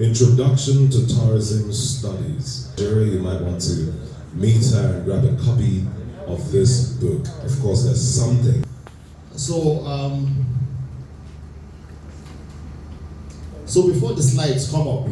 Introduction to Tourism Studies. Jerry, you might want to meet her and grab a copy of this book. Of course, there's something. So before the slides come up,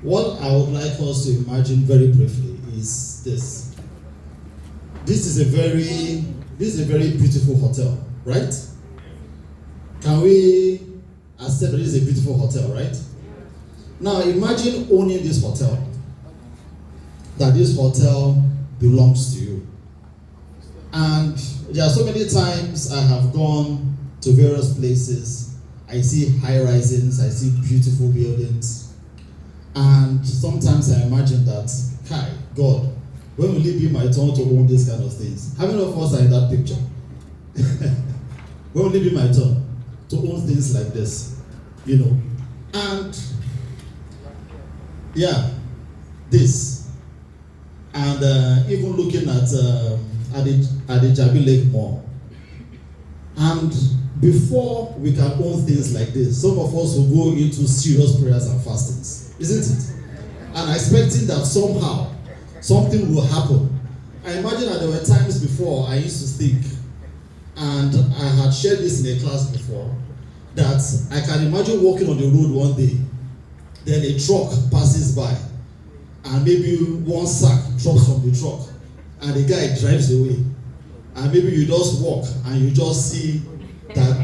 what I would like us to imagine very briefly is this. This is a very beautiful hotel, right? Can we accept that it is a beautiful hotel, right? Now imagine owning this hotel, that this hotel belongs to you. And there are so many times I have gone to various places, I see high risings, I see beautiful buildings, and sometimes I imagine that, hi, God, when will it be my turn to own these kind of things? How many of us are in that picture? When will it be my turn to own things like this? You know, and yeah, this, and even looking at the Jabi Lake Mall. And before we can own things like this, some of us will go into serious prayers and fastings, isn't it? And expecting that somehow something will happen. I imagine that there were times before I used to think, and I had shared this in a class before, that I can imagine walking on the road one day, then a truck passes by, and maybe one sack drops from the truck, and the guy drives away, and maybe you just walk and you just see that.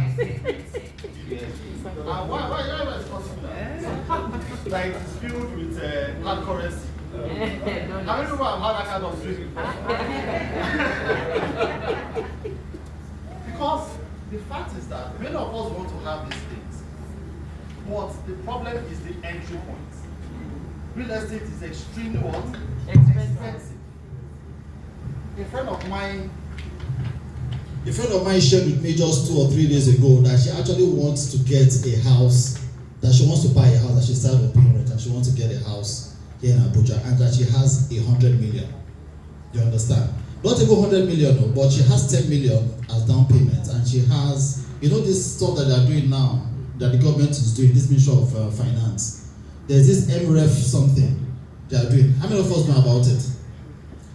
Why is possible that? Like it's filled with hard currency. How many people have had that kind of dream before? Because the fact is that many of us want to have these things, but the problem is the entry point. Real estate is extremely what? Expensive. A friend of mine shared with me just 2 or 3 days ago that she actually wants to get a house, that she wants to buy a house, that she's tired of paying rent, and she wants to get a house here in Abuja, and that she has 100 million. You understand? Not even 100 million, no, but she has 10 million as down payment, and she has, you know, this stuff that they are doing now, that the government is doing, this Ministry of Finance. There's this MREF something they are doing. How many of us know about it?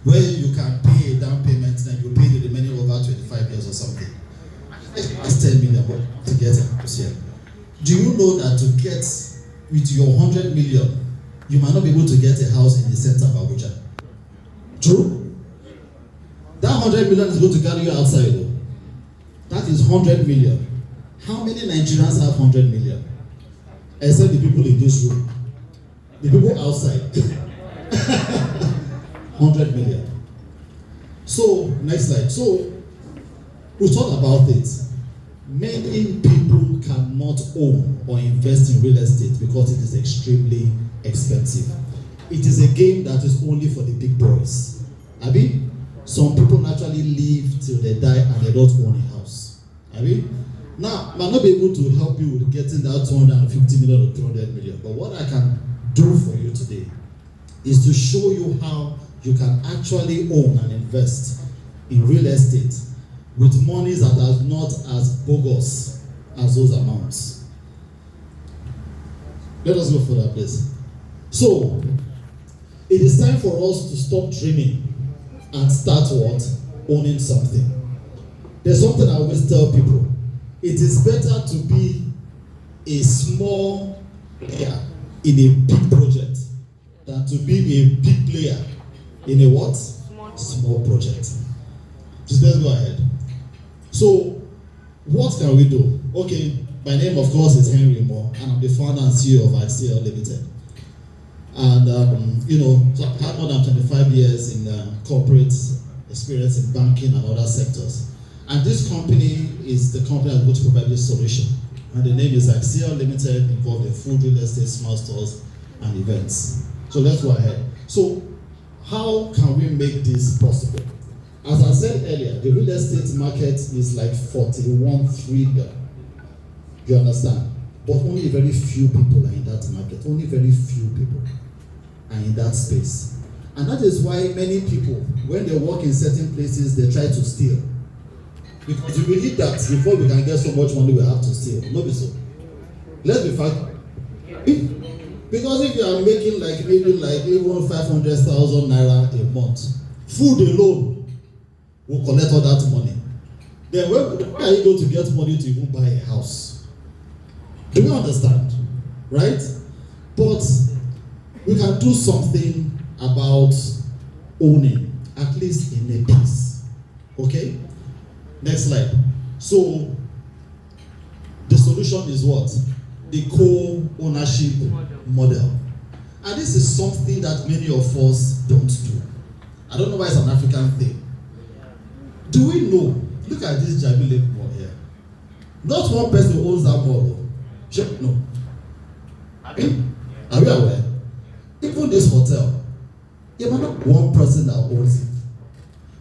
Where you can pay a down payment, then you pay the remaining over 25 years or something. That's 10 million to get it here. Do you know that to get with your 100 million, you might not be able to get a house in the center of Abuja? True? That 100 million is going to carry you outside though. That is 100 million. How many Nigerians have 100 million? Except the people in this room. The people outside. 100 million. So, next slide. So, we thought about it. Many people cannot own or invest in real estate because it is extremely expensive. It is a game that is only for the big boys. Abi? Some people naturally live till they die and they don't own a house. Abi? Now, I might not be able to help you with getting that 250 million or 300 million, but what I can do for you today is to show you how you can actually own and invest in real estate with monies that are not as bogus as those amounts. Let us go for that, please. So, it is time for us to stop dreaming and start what? Owning something. There's something I always tell people. It is better to be a small player in a big project than to be a big player in a what? Small project. Just let's go ahead. So, what can we do? Okay, my name of course is Henry Moore, and I'm the founder and CEO of Axielle Limited. And so I've had more than 25 years in corporate experience in banking and other sectors. And this company is the company that's going to provide this solution. And the name is Axielle Limited, involved in food, real estate, small stores, and events. So let's go ahead. So, how can we make this possible? As I said earlier, the real estate market is like 41 trillion. You understand? But only very few people are in that market. Only very few people are in that space. And that is why many people, when they work in certain places, they try to steal. Because we believe that before we can get so much money, we have to steal. Not be so. Let's be fact. Because if you are making like maybe like even 500,000 naira a month, food alone will collect all that money. Then where are you going to get money to even buy a house? Do you understand? Right? But we can do something about owning, at least in a piece. Okay? Next slide. So the solution is what? The co-ownership model. And this is something that many of us don't do. I don't know why it's an African thing. Do we know? Look at this Jabile mall here. Not one person owns that mall. Sure, no. Are we aware? Even this hotel, there might not one person that owns it.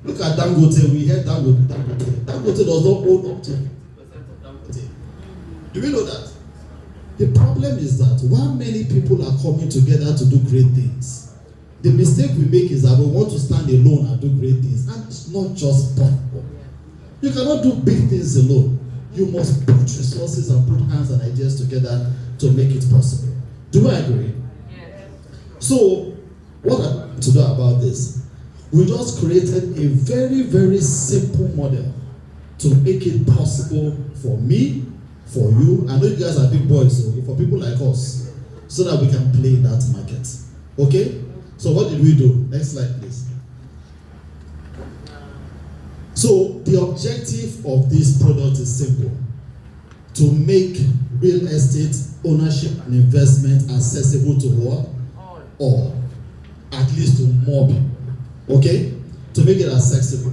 Look at Dangote. We heard Dangote. Dangote does not own up to 50% of Dangote. Do we know that? The problem is that while many people are coming together to do great things, the mistake we make is that we want to stand alone and do great things, and it's not just possible. You cannot do big things alone. You must put resources and put hands and ideas together to make it possible. Do I agree? Yes. So, what I'm going to do about this? We just created a very, very simple model to make it possible for me, for you. I know you guys are big boys, so for people like us, so that we can play that market. Okay? So what did we do? Next slide, please. So the objective of this product is simple: to make real estate ownership and investment accessible to what? All. At least to more people. Okay? To make it accessible.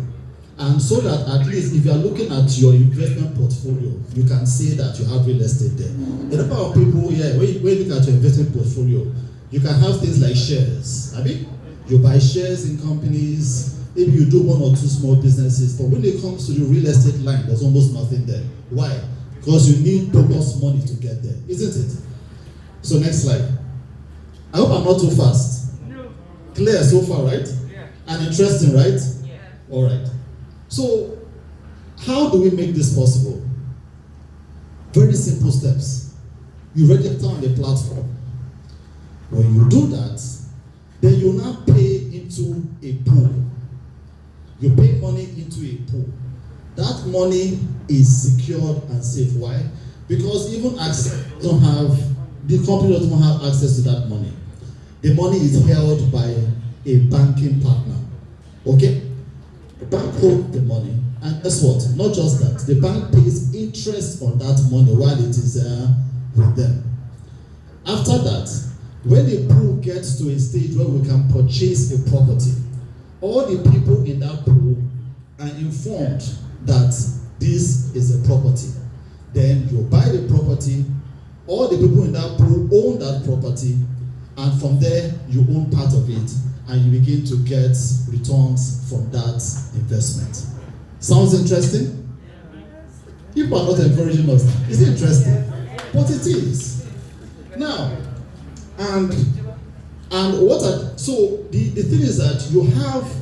And so that at least if you are looking at your investment portfolio, you can say that you have real estate there. The number of people here, when you look at your investment portfolio, you can have things like shares. I mean, you buy shares in companies, maybe you do one or two small businesses, but when it comes to the real estate line, there's almost nothing there. Why? Because you need bonus money to get there, isn't it? So next slide. I hope I'm not too fast. No. Clear so far, right? Yeah. And interesting, right? Yeah. All right. So, how do we make this possible? Very simple steps. You register on the platform. When you do that, then you now pay into a pool. You pay money into a pool. That money is secured and safe. Why? Because even the company doesn't have access to that money. The money is held by a banking partner. Okay? The bank holds the money, and guess what? Not just that, the bank pays interest on that money while it is with them. After that, when the pool gets to a stage where we can purchase a property, all the people in that pool are informed that this is a property. Then you buy the property, all the people in that pool own that property, and from there you own part of it, and you begin to get returns from that investment. Sounds interesting? People are not encouraging us. It's interesting, but it is. Now, so the thing is that you have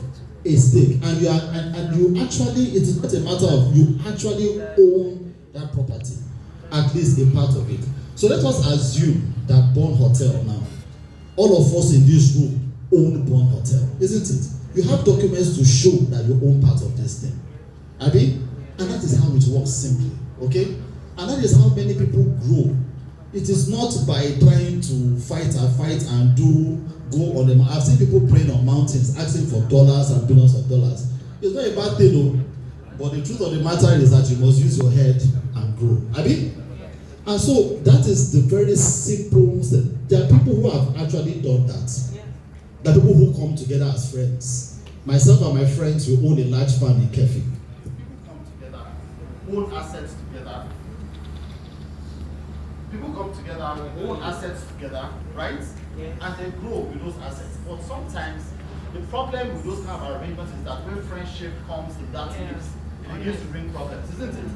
a stake, and you actually, it is not a matter of you actually own that property, at least a part of it. So let us assume that Bond Hotel now, all of us in this room own Bond Hotel, isn't it? You have documents to show that you own part of this thing. Abi? And that is how it works simply. Okay? And that is how many people grow. It is not by trying to fight and go on them. I've seen people praying on mountains, asking for dollars and billions of dollars. It's not a bad thing though. But the truth of the matter is that you must use your head and grow. Abi? And so that is the very simple thing. There are people who have actually done that. There are people who come together as friends. Myself and my friends, we own a large farm in Kefi. People come together, own assets together. People come together, own assets together, right? Yes. And they grow with those assets. But sometimes the problem with those kind of arrangements is that when friendship comes in that mix, it begins to bring problems, isn't it?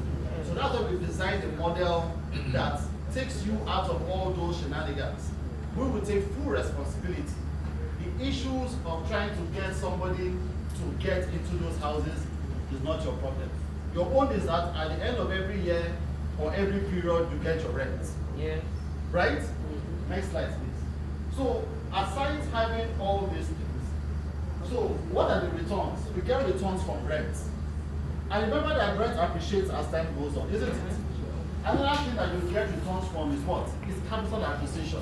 So that's why we've designed a model that takes you out of all those shenanigans. We will take full responsibility. The issues of trying to get somebody to get into those houses is not your problem. Your own is that at the end of every year or every period, you get your rent. Yeah. Right? Mm-hmm. Next slide, please. So aside having all these things, so what are the returns? We get returns from rent. And remember that rent appreciates as time goes on, isn't it? Another thing that you get returns from is what? Is capital acquisition.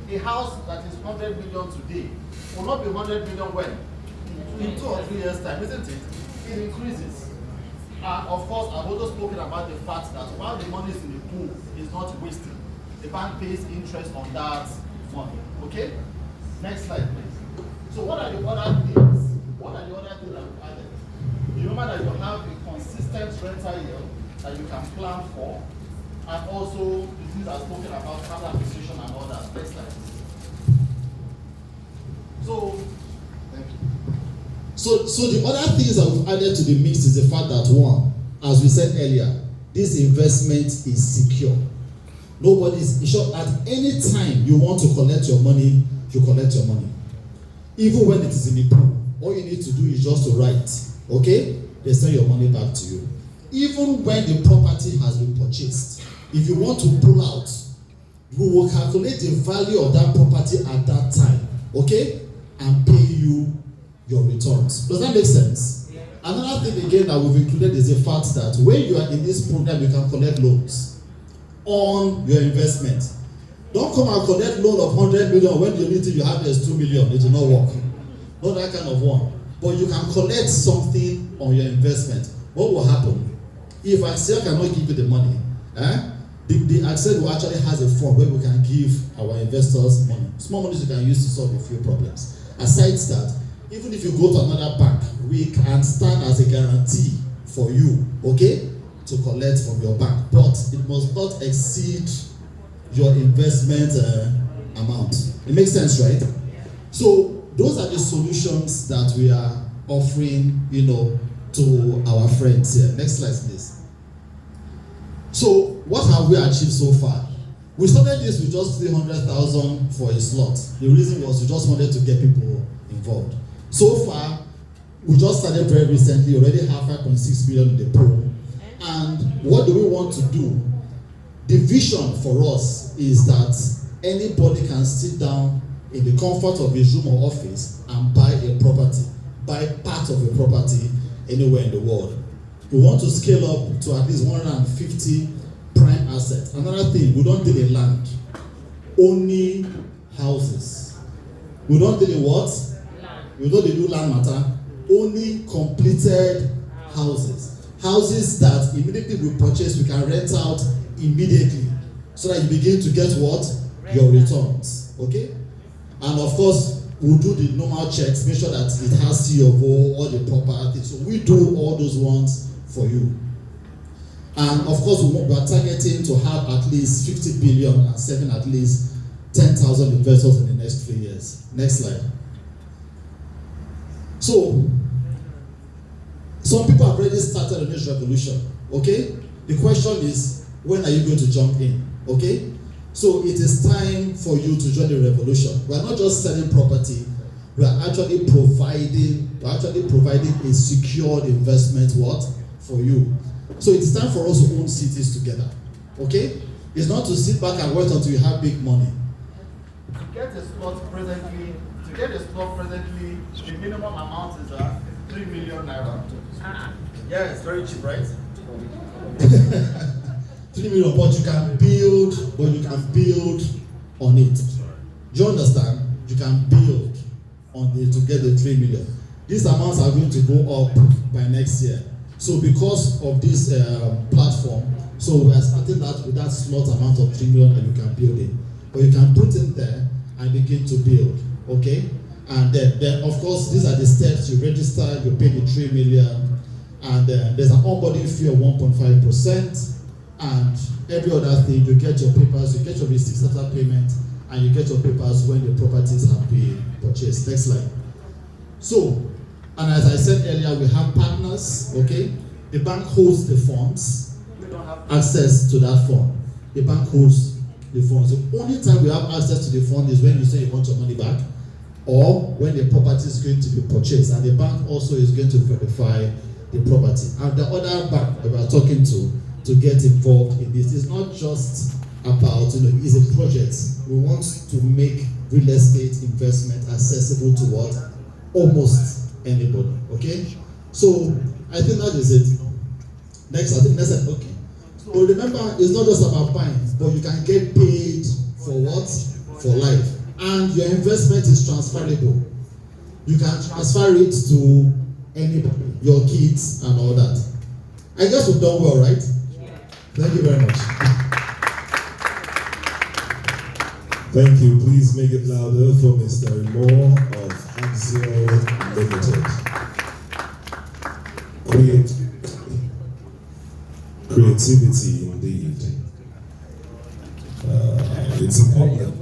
A house that is 100 million today will not be 100 million when? In 2 or 3 years' time, isn't it? It increases. And of course, I've also spoken about the fact that while the money is in the pool, it's not wasted. The bank pays interest on that money. Okay? Next slide, please. So what are the other things? What are the other things that we've added? You remember that you have a consistent rental yield that you can plan for, and also the things I've spoken about, capital acquisition and all that. Next slide. So, thank you. So the other things that we've added to the mix is the fact that, one, as we said earlier, this investment is secure. Nobody's in short, at any time you want to collect your money, you collect your money. Even when it is in the pool, all you need to do is just to write, okay? They send your money back to you. Even when the property has been purchased, if you want to pull out, we will calculate the value of that property at that time, okay? And pay you your returns. Does that make sense? Yeah. Another thing again that we've included is the fact that when you are in this program, you can collect loans on your investment. Don't come and collect loan of 100 million when the only thing you have is 2 million. It will not work. Not that kind of one. But you can collect something on your investment. What will happen? If Axielle cannot give you the money, the Axielle will actually has a form where we can give our investors money. Small money you can use to solve a few problems. Aside that, even if you go to another bank, we can stand as a guarantee for you, okay, to collect from your bank. But it must not exceed your investment amount. It makes sense, right? So those are the solutions that we are offering, to our friends here. Next slide, please. So what have we achieved so far? We started this with just 300,000 for a slot. The reason was we just wanted to get people involved. So far, we just started very recently, already have 5.6 million in the pool. And what do we want to do? The vision for us is that anybody can sit down in the comfort of his room or office and buy a property, buy part of a property anywhere in the world. We want to scale up to at least 150 prime assets. Another thing, we don't deal in land, only houses. We don't deal in what? Land. We don't do land matter, only completed houses. Houses that immediately we purchase, we can rent out immediately, so that you begin to get what? Your returns. Okay? And of course, we'll do the normal checks, make sure that it has C of O, all the property. So we do all those ones for you. And of course, we are targeting to have at least 50 billion and serving at least 10,000 investors in the next 3 years. Next slide. So, some people have already started on this revolution. Okay? The question is, when are you going to jump in? Okay? So it is time for you to join the revolution. We are not just selling property, we are actually providing a secured investment for you. So it's time for us to own cities together. Okay? It's not to sit back and wait until you have big money. To get a slot presently, the minimum amount is 3 million naira. Yeah, it's very cheap, right? 3 million, but you can build on it. Do you understand? You can build on it to get the 3 million. These amounts are going to go up by next year. So because of this platform, so we are starting that with that slot amount of 3 million and you can build it. But you can put in there and begin to build. Okay? And then of course, these are the steps. You register, you pay the 3 million, and there's an onboarding fee of 1.5%. And every other thing, you get your papers, you get your receipts after payment, and you get your papers when the properties have been purchased. Next slide. So, and as I said earlier, we have partners, okay? The bank holds the funds, we don't have access to that fund. The bank holds the funds. The only time we have access to the fund is when you say you want your money back, or when the property is going to be purchased, and the bank also is going to verify the property. And the other bank that we are talking to get involved in this. It's not just about, it's a project. We want to make real estate investment accessible to what? Almost anybody. Okay? So I think that is it. Next, okay. So remember, it's not just about buying, but you can get paid for what? For life. And your investment is transferable. You can transfer it to anybody, your kids and all that. I guess we've done well, right? Thank you very much. Thank you. Please make it louder for Mr. Moore of Axielle Limited. Creativity indeed. It's important